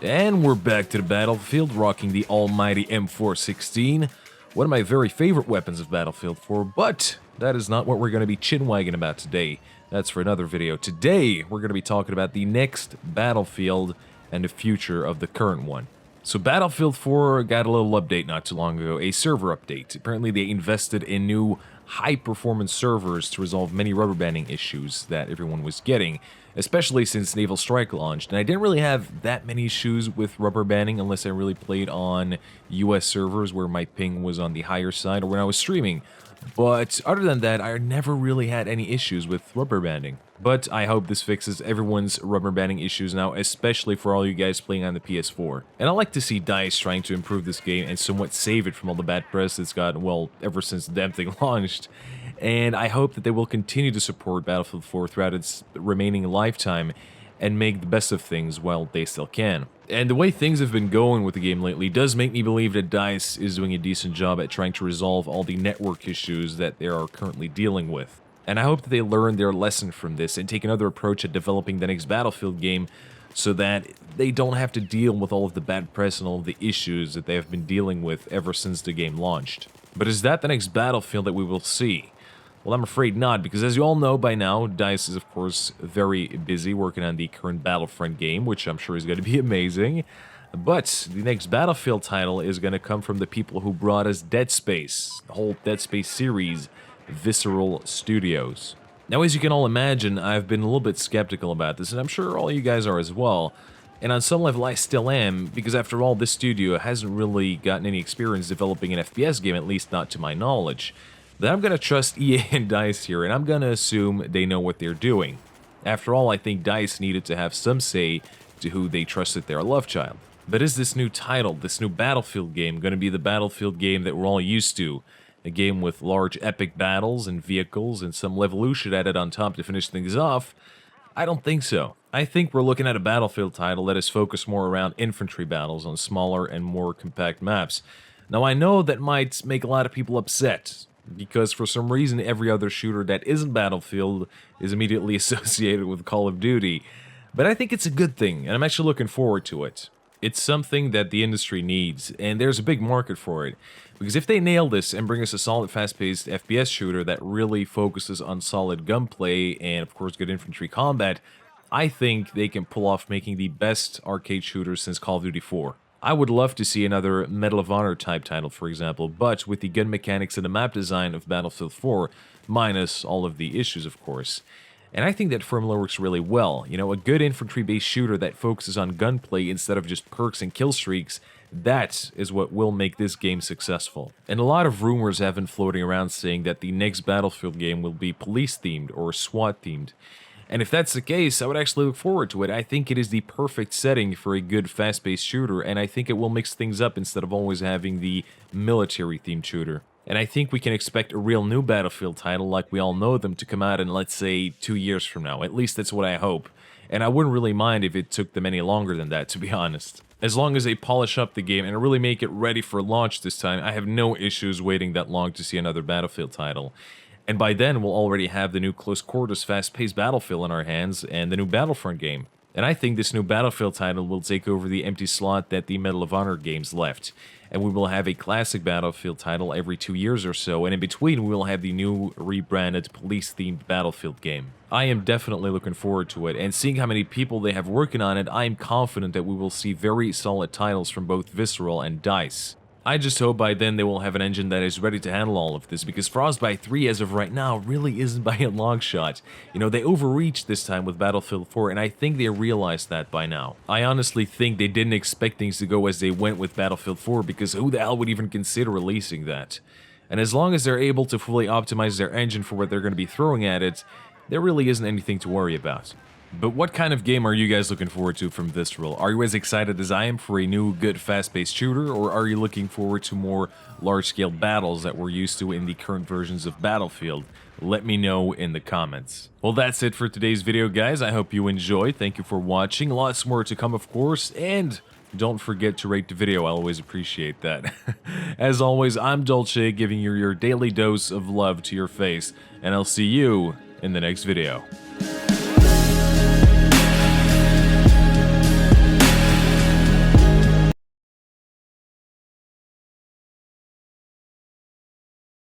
And we're back to the battlefield, rocking the almighty M416, one of my very favorite weapons of Battlefield 4, but that is not what we're going to be chinwagging about today. That's for another video. Today, we're going to be talking about the next Battlefield and the future of the current one. So Battlefield 4 got a little update not too long ago, a server update. Apparently they invested in new high-performance servers to resolve many rubber banding issues that everyone was getting, especially since Naval Strike launched. And I didn't really have that many issues with rubber banding unless I really played on US servers where my ping was on the higher side or when I was streaming. But other than that, I never really had any issues with rubber banding. But I hope this fixes everyone's rubber banding issues now, especially for all you guys playing on the PS4. And I like to see DICE trying to improve this game and somewhat save it from all the bad press it's got, well, ever since the damn thing launched. And I hope that they will continue to support Battlefield 4 throughout its remaining lifetime and make the best of things while they still can. And the way things have been going with the game lately does make me believe that DICE is doing a decent job at trying to resolve all the network issues that they are currently dealing with. And I hope that they learn their lesson from this and take another approach at developing the next Battlefield game so that they don't have to deal with all of the bad press and all of the issues that they have been dealing with ever since the game launched. But is that the next Battlefield that we will see? Well, I'm afraid not, because as you all know by now, DICE is of course very busy working on the current Battlefront game, which I'm sure is going to be amazing. But the next Battlefield title is going to come from the people who brought us Dead Space, the whole Dead Space series, Visceral Studios. Now, as you can all imagine, I've been a little bit skeptical about this, and I'm sure all you guys are as well. And on some level, I still am, because after all, this studio hasn't really gotten any experience developing an FPS game, at least not to my knowledge. Then I'm going to trust EA and DICE here, and I'm going to assume they know what they're doing. After all, I think DICE needed to have some say to who they trusted their love child. But is this new title, this new Battlefield game, going to be the Battlefield game that we're all used to? A game with large epic battles and vehicles and some Levolution added on top to finish things off? I don't think so. I think we're looking at a Battlefield title that is focused more around infantry battles on smaller and more compact maps. Now, I know that might make a lot of people upset, because for some reason every other shooter that isn't Battlefield is immediately associated with Call of Duty. But I think it's a good thing, and I'm actually looking forward to it. It's something that the industry needs, and there's a big market for it. Because if they nail this and bring us a solid fast-paced FPS shooter that really focuses on solid gunplay and of course good infantry combat, I think they can pull off making the best arcade shooter since Call of Duty 4. I would love to see another Medal of Honor type title, for example, but with the gun mechanics and the map design of Battlefield 4, minus all of the issues, of course. And I think that formula works really well. You know, a good infantry-based shooter that focuses on gunplay instead of just perks and kill streaks, that is what will make this game successful. And a lot of rumors have been floating around saying that the next Battlefield game will be police-themed or SWAT-themed. And if that's the case, I would actually look forward to it. I think it is the perfect setting for a good fast-paced shooter, and I think it will mix things up instead of always having the military-themed shooter. And I think we can expect a real new Battlefield title like we all know them to come out in, let's say, 2 years from now. At least that's what I hope. And I wouldn't really mind if it took them any longer than that, to be honest. As long as they polish up the game and really make it ready for launch this time, I have no issues waiting that long to see another Battlefield title. And by then, we'll already have the new close quarters fast-paced Battlefield in our hands and the new Battlefront game. And I think this new Battlefield title will take over the empty slot that the Medal of Honor games left. And we will have a classic Battlefield title every 2 years or so, and in between we will have the new rebranded police-themed Battlefield game. I am definitely looking forward to it, and seeing how many people they have working on it, I am confident that we will see very solid titles from both Visceral and DICE. I just hope by then they will have an engine that is ready to handle all of this, because Frostbite 3 as of right now really isn't by a long shot. You know, they overreached this time with Battlefield 4, and I think they realized that by now. I honestly think they didn't expect things to go as they went with Battlefield 4, because who the hell would even consider releasing that? And as long as they're able to fully optimize their engine for what they're going to be throwing at it, there really isn't anything to worry about. But what kind of game are you guys looking forward to from Visceral? Are you as excited as I am for a new, good, fast-paced shooter, or are you looking forward to more large-scale battles that we're used to in the current versions of Battlefield? Let me know in the comments. Well, that's it for today's video, guys. I hope you enjoyed. Thank you for watching. Lots more to come, of course, and don't forget to rate the video. I always appreciate that. As always, I'm Dolce, giving you your daily dose of love to your face, and I'll see you in the next video.